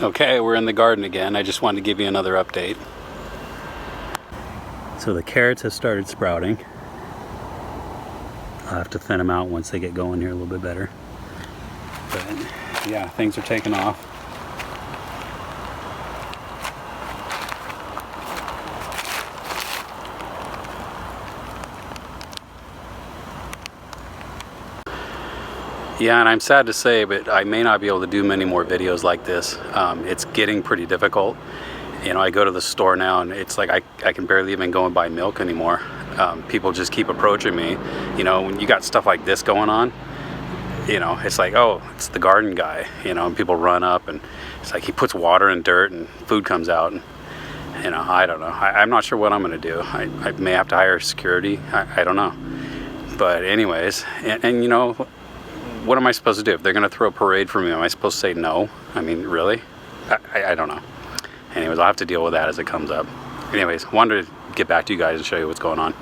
Okay, we're in the garden again. I just wanted to give you another update. So the carrots have started sprouting. I'll have to thin them out once they get going here a little bit better. But yeah, things are taking off. Yeah, and I'm sad to say, but I may not be able to do many more videos like this. It's getting pretty difficult. You know, I go to the store now and it's like I can barely even go and buy milk anymore. People just keep approaching me. You know, when you got stuff like this going on, you know, it's like, oh, it's the garden guy, you know, and people run up and it's like he puts water in dirt and food comes out. And, you know, I don't know. I'm not sure what I'm going to do. I may have to hire security. I don't know. But anyways, and you know, what am I supposed to do? If they're going to throw a parade for me, am I supposed to say no? I mean, really? I don't know. Anyways, I'll have to deal with that as it comes up. Anyways, wanted to get back to you guys and show you what's going on.